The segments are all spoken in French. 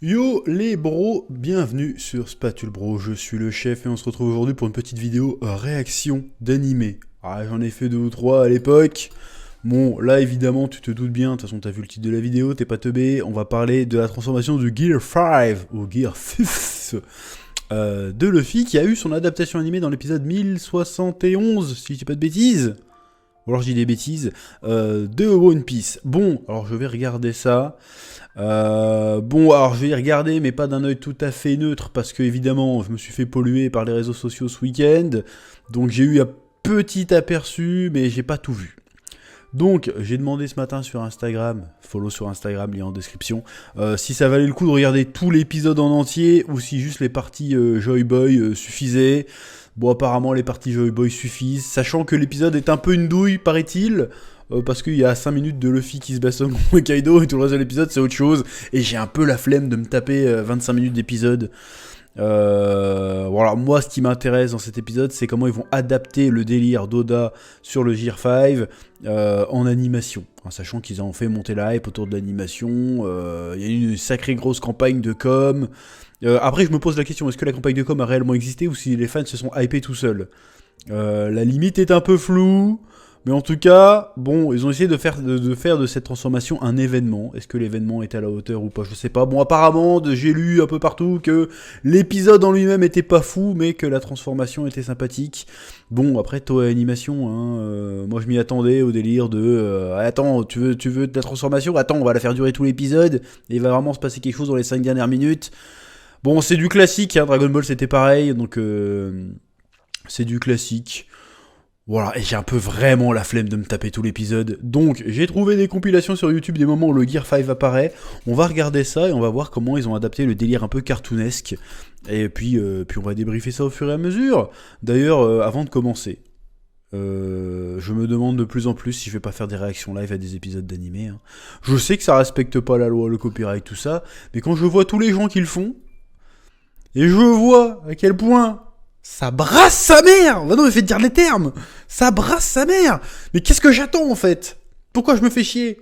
Yo les bros, bienvenue sur Spatule Bro, je suis le chef et on se retrouve aujourd'hui pour une petite vidéo réaction d'animé. Ah, j'en ai fait 2 ou 3 à l'époque. Bon, là évidemment tu te doutes bien, de toute façon t'as vu le titre de la vidéo, t'es pas teubé, on va parler de la transformation du Gear 5, ou Gear 6, de Luffy qui a eu son adaptation animée dans l'épisode 1071, si je dis pas de bêtises. Ou alors je dis des bêtises, de One Piece. Bon, alors je vais regarder ça. Bon, alors je vais y regarder, mais pas d'un œil tout à fait neutre, parce que évidemment, je me suis fait polluer par les réseaux sociaux ce week-end. Donc j'ai eu un petit aperçu, mais j'ai pas tout vu. Donc j'ai demandé ce matin sur Instagram, follow sur Instagram, lien en description, si ça valait le coup de regarder tout l'épisode en entier, ou si juste les parties Joy Boy suffisaient. Bon, apparemment les parties Joy Boy suffisent, sachant que l'épisode est un peu une douille, paraît-il. Parce qu'il y a 5 minutes de Luffy qui se bastonne contre Kaido et tout le reste de l'épisode c'est autre chose. Et j'ai un peu la flemme de me taper 25 minutes d'épisode. Voilà, moi ce qui m'intéresse dans cet épisode c'est comment ils vont adapter le délire d'Oda sur le Gear 5 en animation. Sachant qu'ils ont fait monter la hype autour de l'animation. Il y a eu une sacrée grosse campagne de com. Après je me pose la question, est-ce que la campagne de com a réellement existé ou si les fans se sont hypés tout seuls. La limite est un peu floue. Mais en tout cas, bon, ils ont essayé de faire de cette transformation un événement. Est-ce que l'événement est à la hauteur ou pas? Je sais pas. Bon, apparemment, j'ai lu un peu partout que l'épisode en lui-même était pas fou, mais que la transformation était sympathique. Bon, après, Toei Animation, hein, moi je m'y attendais au délire de attends, tu veux de la transformation? Attends, on va la faire durer tout l'épisode, et il va vraiment se passer quelque chose dans les 5 dernières minutes. Bon, c'est du classique, hein, Dragon Ball c'était pareil, donc c'est du classique. Voilà, et j'ai un peu vraiment la flemme de me taper tout l'épisode. Donc, j'ai trouvé des compilations sur YouTube des moments où le Gear 5 apparaît. On va regarder ça et on va voir comment ils ont adapté le délire un peu cartoonesque. Et puis on va débriefer ça au fur et à mesure. D'ailleurs, avant de commencer, je me demande de plus en plus si je vais pas faire des réactions live à des épisodes d'animé. Hein. Je sais que ça respecte pas la loi, le copyright, tout ça. Mais quand je vois tous les gens qui le font, et je vois à quel point ça brasse sa mère. Bah non, mais faites dire les termes. Ça brasse sa mère. Mais qu'est-ce que j'attends en fait? Pourquoi je me fais chier?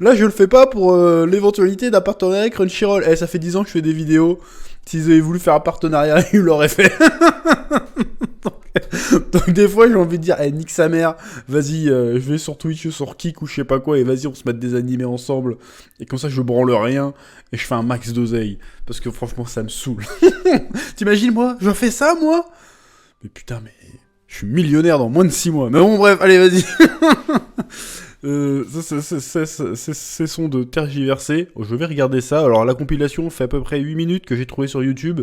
Là, je le fais pas pour l'éventualité d'un partenariat avec Crunchyroll. Eh, ça fait 10 ans que je fais des vidéos. S'ils avaient voulu faire un partenariat, ils l'auraient fait. Donc des fois j'ai envie de dire, hey, nique sa mère, vas-y, je vais sur Twitch, sur Kik ou je sais pas quoi, et vas-y on se met des animés ensemble, et comme ça je branle rien, et je fais un max d'oseille, parce que franchement ça me saoule. T'imagines moi, je fais ça moi? Mais putain, mais je suis millionnaire dans moins de 6 mois, mais bon bref, allez vas-y. Cessons de tergiverser, je vais regarder ça, alors la compilation fait à peu près 8 minutes que j'ai trouvé sur YouTube,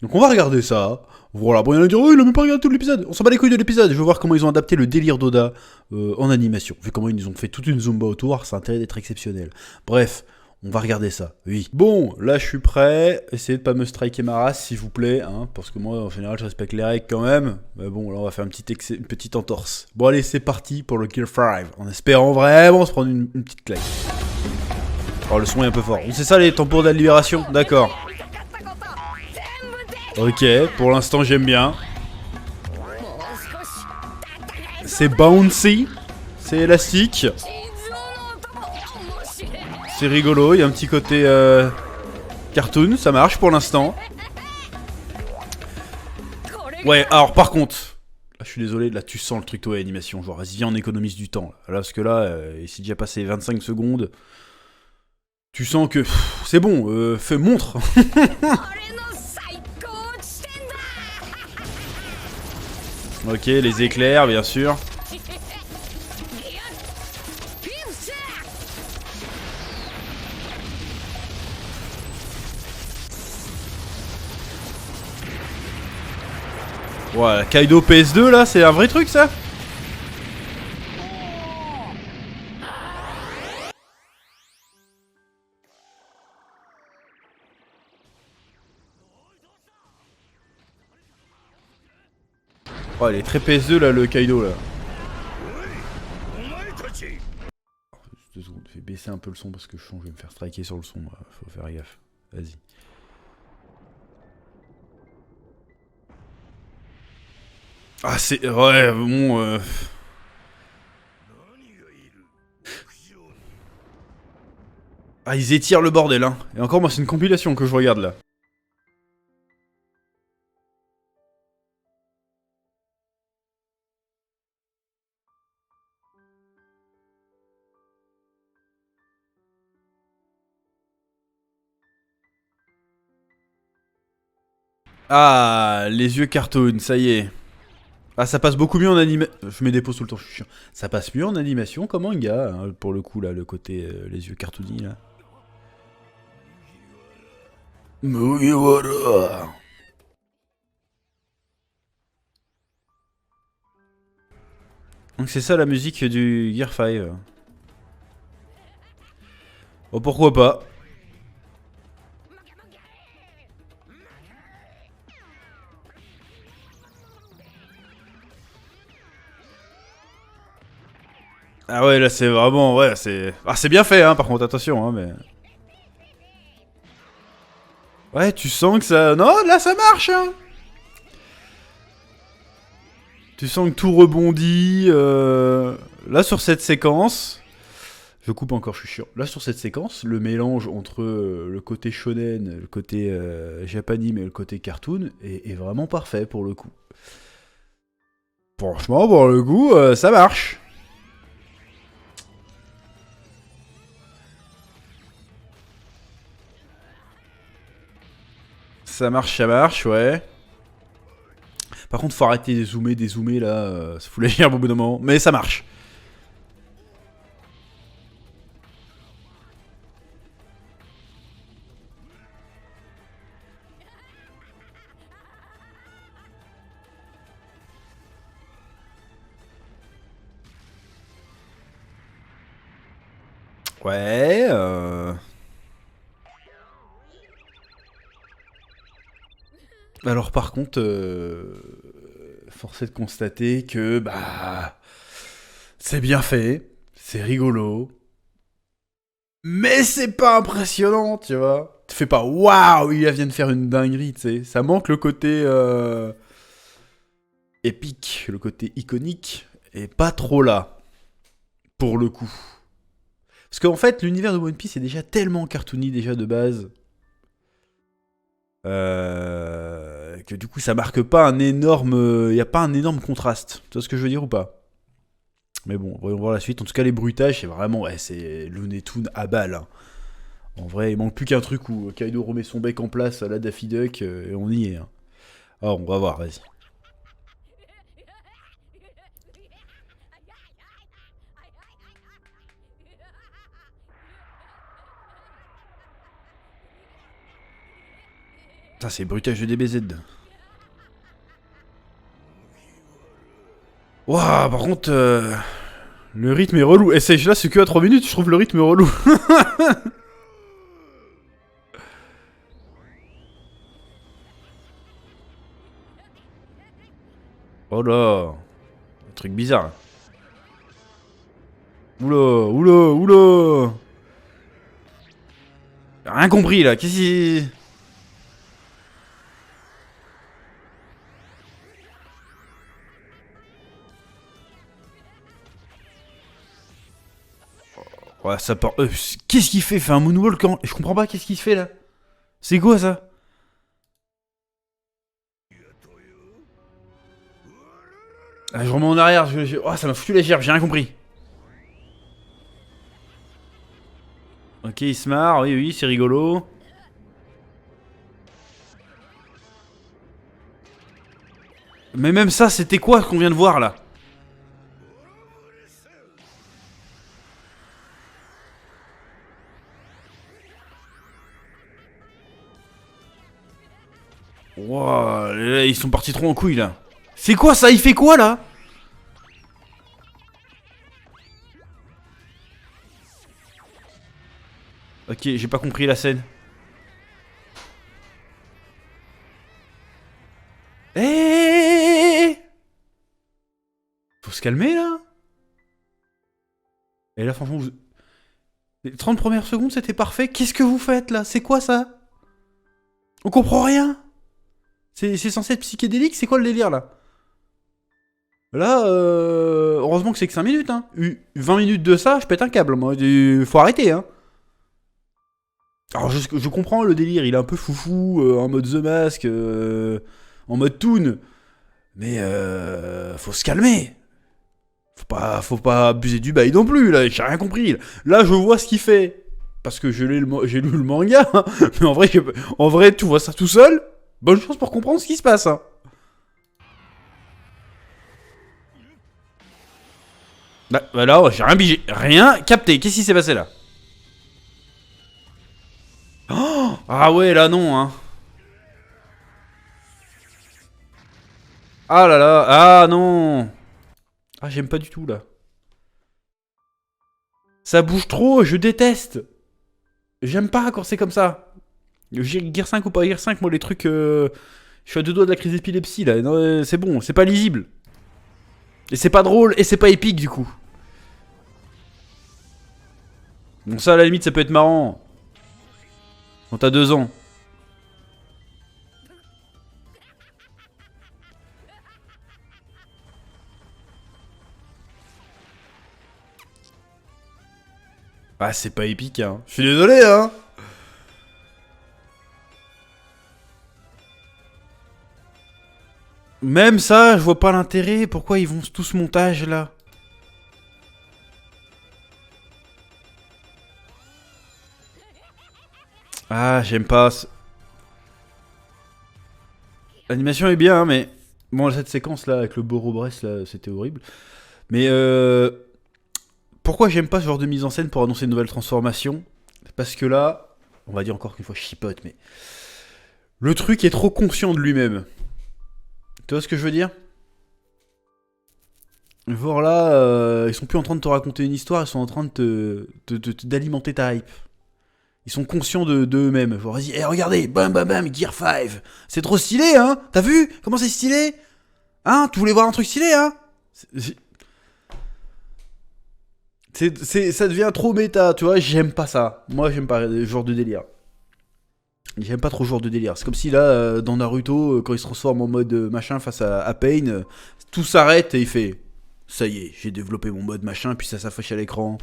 donc on va regarder ça. Voilà, bon, il y en a qui disent, oh, il a même pas regardé tout l'épisode. On s'en bat les couilles de l'épisode. Je veux voir comment ils ont adapté le délire d'Oda en animation. Vu comment ils ont fait toute une zumba autour, ça a intérêt d'être exceptionnel. Bref, on va regarder ça, oui. Bon, là je suis prêt. Essayez de pas me striker ma race, s'il vous plaît. Hein, parce que moi, en général, je respecte les règles quand même. Mais bon, là on va faire une petite entorse. Bon, allez, c'est parti pour le Gear 5. En espérant vraiment se prendre une petite claque. Oh, le son est un peu fort. C'est ça les tambours de la libération? D'accord. Ok, pour l'instant j'aime bien. C'est bouncy, c'est élastique. C'est rigolo, il y a un petit côté cartoon, ça marche pour l'instant. Ouais, alors par contre, là, je suis désolé, là tu sens le truc Toei Animation, genre vas-y viens on économise du temps. Là, parce que là, il s'est déjà passé 25 secondes. Tu sens que c'est bon, montre. Ok, les éclairs, bien sûr. Ouais, Kaido PS2 là, c'est un vrai truc ça? Oh, il est très PS2 là, le Kaido là. 2 secondes, je vais baisser un peu le son parce que je sens que je vais me faire striker sur le son. Faut faire gaffe. Vas-y. Ah, c'est. Ouais, bon. Ah, ils étirent le bordel, hein. Et encore, moi, c'est une compilation que je regarde, là. Ah, les yeux cartoon, ça y est. Ah, ça passe beaucoup mieux en animation. Je mets des pauses tout le temps, je suis chiant. Ça passe mieux en animation qu'en manga, hein, pour le coup, là, le côté les yeux cartoony, là. Mugiwara. Donc c'est ça la musique du Gear 5. Oh, pourquoi pas. Ah ouais, là c'est vraiment... Ouais, c'est... Ah, c'est bien fait, hein, par contre, attention, hein, mais... Ouais, tu sens que ça... Non, là ça marche, hein. Tu sens que tout rebondit. Là, sur cette séquence... Je coupe encore, je suis chiant. Là, sur cette séquence, le mélange entre le côté shonen, le côté japanime et le côté cartoon est vraiment parfait, pour le coup. Franchement, pour le coup, ça marche. Ça marche, ouais. Par contre, faut arrêter de zoomer, dézoomer, là. Ça fout la gerbe au bout d'un moment. Mais ça marche. Ouais, Alors par contre, force est de constater que, bah... C'est bien fait, c'est rigolo, mais c'est pas impressionnant, tu vois. Tu fais pas waouh, il vient de faire une dinguerie, tu sais. Ça manque le côté épique, le côté iconique, et pas trop là, pour le coup. Parce qu'en fait, l'univers de One Piece est déjà tellement cartoony déjà de base, que du coup ça marque pas un énorme... Il y a pas un énorme contraste. Tu vois ce que je veux dire ou pas? Mais bon, voyons voir la suite. En tout cas, les bruitages, c'est vraiment... Ouais, c'est Looney Tunes à balle, hein. En vrai, il manque plus qu'un truc où Kaido remet son bec en place à la Daffy Duck, et on y est, hein. Ah, on va voir, vas-y. Ça, c'est bruitage de DBZ. Waouh, par contre, le rythme est relou. Et là, c'est que à 3 minutes, je trouve le rythme relou. Oh là, un truc bizarre. Oula, oula, oula. Rien compris là, qu'est-ce qui... Ouais, ça part... qu'est-ce qu'il fait? Fait un moonwalk quand... Je comprends pas, qu'est-ce qu'il fait là? C'est quoi ça? Ah, je remets en arrière, oh, ça m'a foutu la gerbe, j'ai rien compris. Ok, il se marre, oui, oui, c'est rigolo. Mais même ça, c'était quoi qu'on vient de voir là? Wow, ils sont partis trop en couille là. C'est quoi ça? Il fait quoi là? Ok, j'ai pas compris la scène. Eh, faut se calmer là. Et là franchement, les 30 premières secondes c'était parfait. Qu'est-ce que vous faites là? C'est quoi ça? On comprend rien. C'est censé être psychédélique? C'est quoi le délire là? Là, heureusement que c'est que 5 minutes, hein. 20 minutes de ça, je pète un câble, moi. Faut arrêter, hein. Alors je comprends le délire, il est un peu foufou, en mode The Mask, en mode Toon. Mais faut se calmer. Faut pas abuser du bail non plus, là, j'ai rien compris. Là, je vois ce qu'il fait. Parce que j'ai lu le manga, hein. Mais en vrai, tu vois ça tout seul. Bonne chance pour comprendre ce qui se passe, hein. Bah là, j'ai rien capté. Qu'est-ce qui s'est passé là? Oh, ah ouais, là non, hein. Ah là là, ah non. Ah, j'aime pas du tout là. Ça bouge trop, je déteste. J'aime pas quand c'est comme ça. Gear 5 ou pas Gear 5, moi les trucs... Je suis à deux doigts de la crise d'épilepsie là. Non, c'est bon, c'est pas lisible. Et c'est pas drôle, et c'est pas épique du coup. Bon ça à la limite ça peut être marrant. Quand t'as 2 ans. Ah c'est pas épique hein. Je suis désolé hein. Même ça, je vois pas l'intérêt. Pourquoi ils vont tout ce montage là? Ah, j'aime pas. L'animation est bien, hein, mais... Bon, cette séquence là, avec le Boro-Bress, là, c'était horrible. Mais pourquoi j'aime pas ce genre de mise en scène pour annoncer une nouvelle transformation? Parce que là, on va dire encore qu'une fois je chipote, mais... Le truc est trop conscient de lui-même. Tu vois ce que je veux dire? Voir là, ils sont plus en train de te raconter une histoire, ils sont en train d'alimenter ta hype. Ils sont conscients d'eux-mêmes. Vas-y, hey, regardez, bam bam bam, Gear 5. C'est trop stylé, hein? T'as vu comment c'est stylé? Hein? Tu voulais voir un truc stylé, hein? Ça devient trop méta, tu vois, j'aime pas ça. Moi, j'aime pas ce genre de délire. J'aime pas trop ce genre de délire. C'est comme si là, dans Naruto, quand il se transforme en mode machin face à Pain, tout s'arrête et il fait... Ça y est, j'ai développé mon mode machin, puis ça s'affiche à l'écran.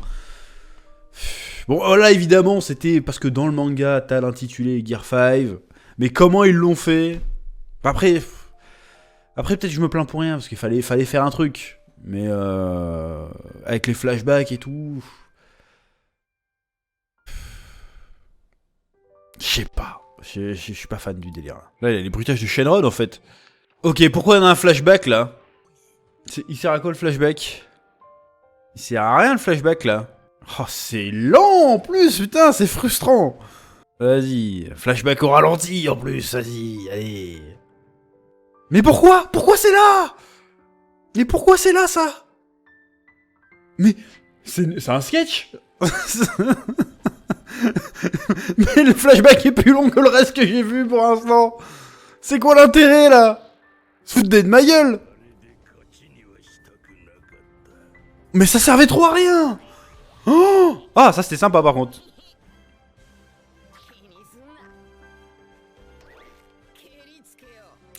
Bon, là, évidemment, c'était parce que dans le manga, t'as l'intitulé Gear 5. Mais comment ils l'ont fait? Après peut-être je me plains pour rien, parce qu'il fallait faire un truc. Mais avec les flashbacks et tout... Je sais pas. Je suis pas fan du délire. Là, il y a les bruitages du Shenron, en fait. Ok, pourquoi on a un flashback, là? Il sert à quoi, le flashback? Il sert à rien, le flashback, là. Oh, c'est lent, en plus, putain, c'est frustrant. Vas-y, flashback au ralenti, en plus, vas-y, allez. Mais pourquoi? Pourquoi c'est là? Mais pourquoi c'est là, ça? Mais... C'est un sketch. Mais le flashback est plus long que le reste que j'ai vu pour l'instant. C'est quoi l'intérêt là? Se foutre de ma gueule. Mais ça servait trop à rien. Oh, ah, ça c'était sympa par contre.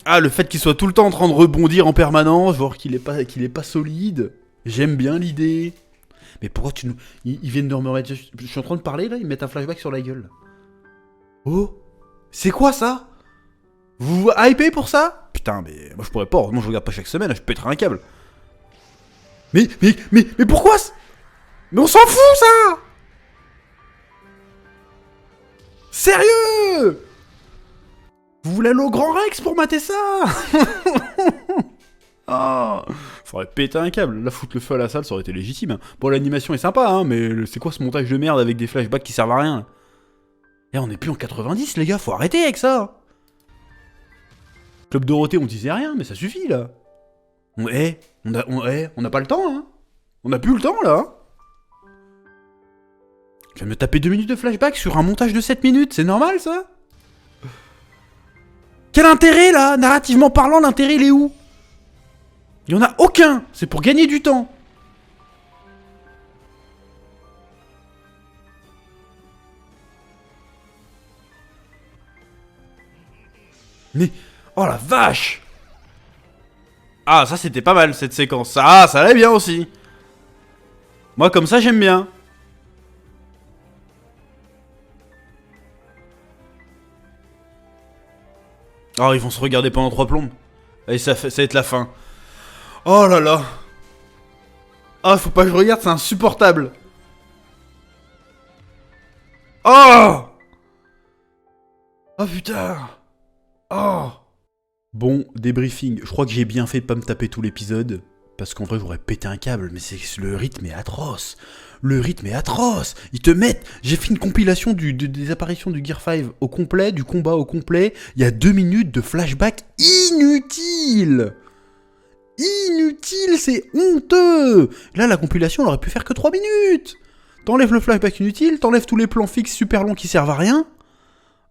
Ah, le fait qu'il soit tout le temps en train de rebondir en permanence, voir qu'il est pas solide. J'aime bien l'idée. Mais pourquoi tu nous... Ils viennent de me remettre... Je suis en train de parler là, ils me mettent un flashback sur la gueule. Oh, c'est quoi ça? Vous vous hypez pour ça? Putain, mais moi je pourrais pas, heureusement je regarde pas chaque semaine, je pèterai un câble. Mais pourquoi? Mais on s'en fout ça! Sérieux? Vous voulez aller au Grand Rex pour mater ça? Oh, faudrait péter un câble. Là, foutre le feu à la salle, ça aurait été légitime. Hein. Bon, l'animation est sympa, hein, mais c'est quoi ce montage de merde avec des flashbacks qui servent à rien? Eh, on est plus en 90, les gars, faut arrêter avec ça. Club Dorothée, on disait rien, mais ça suffit, là. On n'a pas le temps, hein. On a plus le temps, là. Hein. Je viens de me taper 2 minutes de flashback sur un montage de 7 minutes, c'est normal, ça? Quel intérêt, là? Narrativement parlant, l'intérêt, il est où? Il y en a aucun. C'est pour gagner du temps. Mais... Oh la vache! Ah, ça c'était pas mal cette séquence. Ah, ça allait bien aussi. Moi comme ça j'aime bien. Oh, ils vont se regarder pendant 3 plombes. Allez, ça va être la fin. Oh là là. Ah, faut pas que je regarde, c'est insupportable. Oh. Oh putain. Oh. Bon, débriefing. Je crois que j'ai bien fait de pas me taper tout l'épisode. Parce qu'en vrai, j'aurais pété un câble. Mais le rythme est atroce. Le rythme est atroce. Ils te mettent... J'ai fait une compilation des apparitions du Gear 5 au complet, du combat au complet. Il y a 2 minutes de flashback inutile. Inutile, c'est honteux. Là, la compilation, elle aurait pu faire que 3 minutes. T'enlèves le flashback inutile, t'enlèves tous les plans fixes super longs qui servent à rien.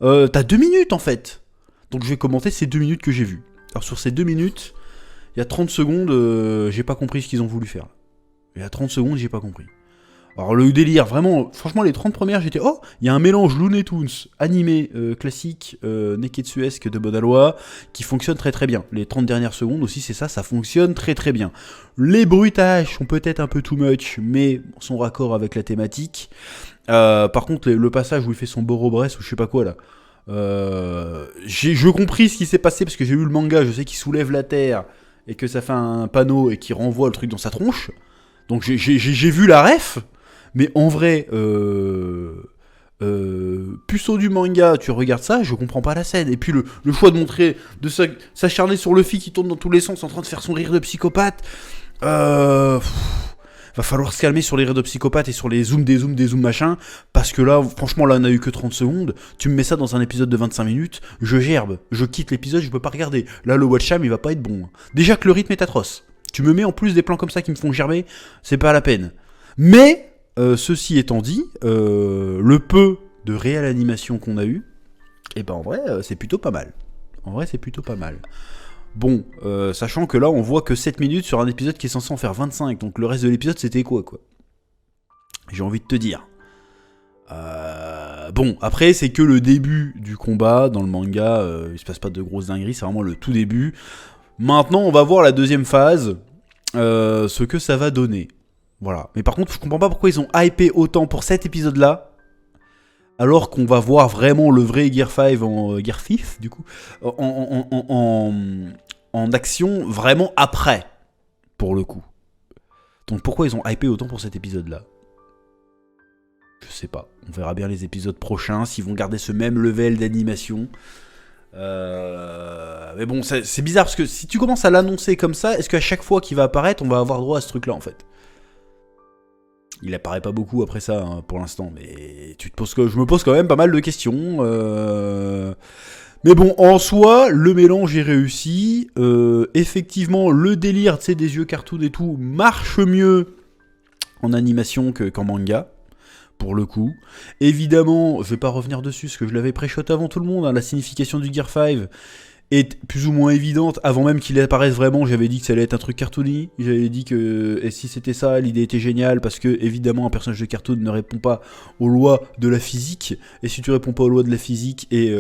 T'as 2 minutes en fait. Donc je vais commenter ces 2 minutes que j'ai vues. Alors sur ces 2 minutes, il y a 30 secondes, j'ai pas compris ce qu'ils ont voulu faire. Il y a 30 secondes, j'ai pas compris. Alors le délire, vraiment, franchement les 30 premières, j'étais... Oh, il y a un mélange Looney Tunes, animé, classique, Neketsuesque de Bodaloi, qui fonctionne très très bien. Les 30 dernières secondes aussi, c'est ça fonctionne très très bien. Les bruitages sont peut-être un peu too much, mais sont raccord avec la thématique. Par contre, le passage où il fait son Borobress ou je sais pas quoi là, j'ai compris ce qui s'est passé parce que j'ai lu le manga, je sais qu'il soulève la terre et que ça fait un panneau et qu'il renvoie le truc dans sa tronche. Donc j'ai vu la ref, mais en vrai, puceau du manga, tu regardes ça, je comprends pas la scène. Et puis le choix de montrer, de s'acharner sur Luffy qui tourne dans tous les sens en train de faire son rire de psychopathe. Va falloir se calmer sur les rires de psychopathe et sur les zooms, des zooms, machin. Parce que là, franchement, là, on a eu que 30 secondes. Tu me mets ça dans un épisode de 25 minutes, je gerbe. Je quitte l'épisode, je peux pas regarder. Là, le watch time, il va pas être bon. Déjà que le rythme est atroce. Tu me mets en plus des plans comme ça qui me font gerber, c'est pas la peine. Mais, ceci étant dit, le peu de réelle animation qu'on a eu, et ben en vrai, c'est plutôt pas mal. En vrai, c'est plutôt pas mal. Bon, sachant que là, on voit que 7 minutes sur un épisode qui est censé en faire 25, donc le reste de l'épisode, c'était quoi J'ai envie de te dire. Bon, après, c'est que le début du combat, dans le manga, il se passe pas de grosses dingueries, c'est vraiment le tout début. Maintenant, on va voir la deuxième phase, ce que ça va donner. Voilà. Mais par contre, je comprends pas pourquoi ils ont hypé autant pour cet épisode-là, alors qu'on va voir vraiment le vrai Gear 5 en Gear 6, du coup, en action vraiment après, pour le coup. Donc pourquoi ils ont hypé autant pour cet épisode-là ? Je sais pas. On verra bien les épisodes prochains, s'ils vont garder ce même level d'animation. Mais bon, c'est bizarre, parce que si tu commences à l'annoncer comme ça, est-ce qu'à chaque fois qu'il va apparaître, on va avoir droit à ce truc-là, en fait ? Il apparaît pas beaucoup après ça, hein, pour l'instant, mais je me pose quand même pas mal de questions. Mais bon, en soi, le mélange est réussi. Effectivement, le délire, tu sais, des yeux cartoon et tout, marche mieux en animation qu'en manga, pour le coup. Évidemment, je vais pas revenir dessus, parce que je l'avais pré-shot avant tout le monde, hein, la signification du Gear 5 est plus ou moins évidente. Avant même qu'il apparaisse vraiment, j'avais dit que ça allait être un truc cartoony. J'avais dit que et si c'était ça, l'idée était géniale, parce que évidemment un personnage de cartoon ne répond pas aux lois de la physique. Et si tu réponds pas aux lois de la physique et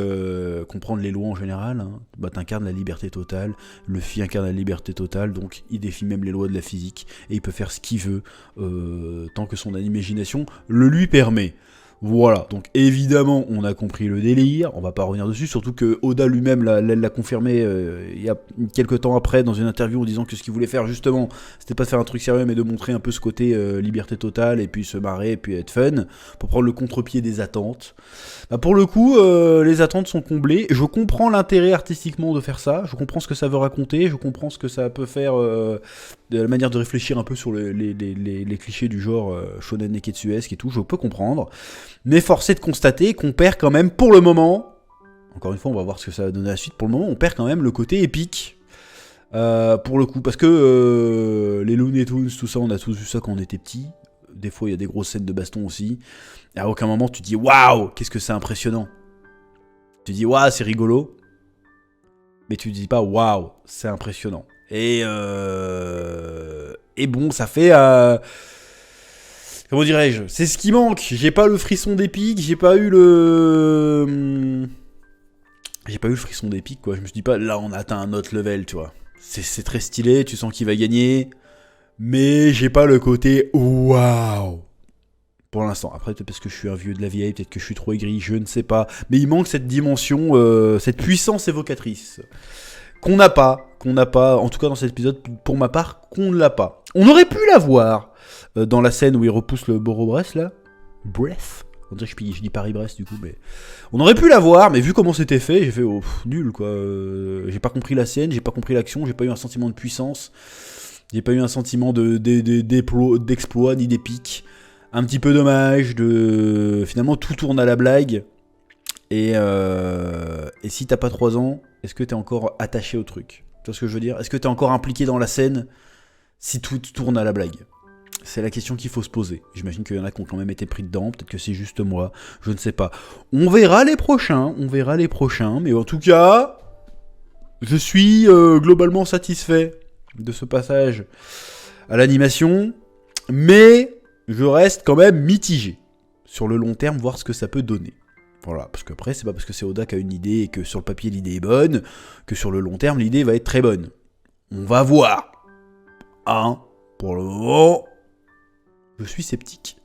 comprendre les lois en général, hein, bah t'incarnes la liberté totale. Luffy incarne la liberté totale, donc il défie même les lois de la physique et il peut faire ce qu'il veut tant que son imagination le lui permet. Voilà, donc évidemment on a compris le délire, on va pas revenir dessus, surtout que Oda lui-même l'a confirmé il y a quelques temps après dans une interview en disant que ce qu'il voulait faire justement, c'était pas de faire un truc sérieux mais de montrer un peu ce côté liberté totale et puis se marrer et puis être fun, pour prendre le contre-pied des attentes. Bah pour le coup, les attentes sont comblées, je comprends l'intérêt artistiquement de faire ça, je comprends ce que ça veut raconter, je comprends ce que ça peut faire, de la manière de réfléchir un peu sur les clichés du genre shonen neketsuesque et tout, je peux comprendre. Mais force est de constater qu'on perd quand même pour le moment, encore une fois on va voir ce que ça va donner à la suite, pour le moment on perd quand même le côté épique, pour le coup, parce que les Looney Tunes, tout ça, on a tous vu ça quand on était petits, des fois il y a des grosses scènes de baston aussi, et à aucun moment tu te dis waouh, qu'est-ce que c'est impressionnant, tu te dis waouh c'est rigolo, mais tu te dis pas waouh c'est impressionnant, et bon ça fait... Comment dirais-je ? C'est ce qui manque. J'ai pas le frisson d'épique, j'ai pas eu le frisson d'épique, quoi. Je me suis dit pas, là on a atteint un autre level, tu vois. C'est très stylé, tu sens qu'il va gagner, mais j'ai pas le côté waouh. Pour l'instant. Après, peut-être parce que je suis un vieux de la vieille, peut-être que je suis trop aigri, je ne sais pas. Mais il manque cette dimension, cette puissance évocatrice. Qu'on n'a pas, en tout cas dans cet épisode, pour ma part, qu'on ne l'a pas. On aurait pu la voir dans la scène où il repousse le Bourg-Brest, là. Bref. On dirait que je dis Paris-Brest, du coup, mais... On aurait pu la voir, mais vu comment c'était fait, j'ai fait, nul, quoi. J'ai pas compris la scène, j'ai pas compris l'action, j'ai pas eu un sentiment de puissance, j'ai pas eu un sentiment d'exploit, ni d'épique. Un petit peu dommage, finalement tout tourne à la blague. Et si t'as pas 3 ans, est-ce que t'es encore attaché au truc? Tu vois ce que je veux dire? Est-ce que t'es encore impliqué dans la scène si tout tourne à la blague? C'est la question qu'il faut se poser. J'imagine qu'il y en a qui ont quand même été pris dedans, peut-être que c'est juste moi, je ne sais pas. On verra les prochains, mais en tout cas, je suis globalement satisfait de ce passage à l'animation, mais... je reste quand même mitigé sur le long terme, voir ce que ça peut donner. Voilà, parce qu'après, c'est pas parce que c'est Oda qui a une idée et que sur le papier l'idée est bonne, que sur le long terme l'idée va être très bonne. On va voir. Pour le moment, je suis sceptique.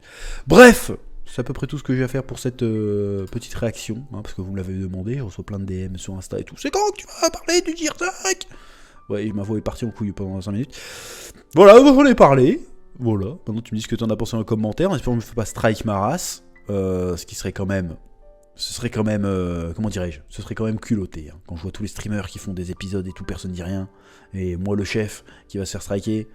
Bref, c'est à peu près tout ce que j'ai à faire pour cette petite réaction, parce que vous me l'avez demandé, je reçois plein de DM sur Insta et tout. C'est quand que tu vas parler du Tier 5 ? Ouais, ma voix est partie en couille pendant 5 minutes. Voilà, j'en ai parlé. Voilà, maintenant tu me dis ce que tu en as pensé en commentaire, en espérant que je ne me fais pas strike ma race, ce qui serait quand même, comment dirais-je, ce serait quand même culotté, hein. Quand je vois tous les streamers qui font des épisodes et tout, personne dit rien, et moi le chef qui va se faire striker,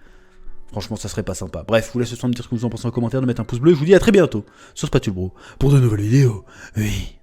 franchement ça serait pas sympa. Bref, je vous laisse le temps de me dire ce que vous en pensez en commentaire, de mettre un pouce bleu, je vous dis à très bientôt sur Spatule Bro, pour de nouvelles vidéos, oui.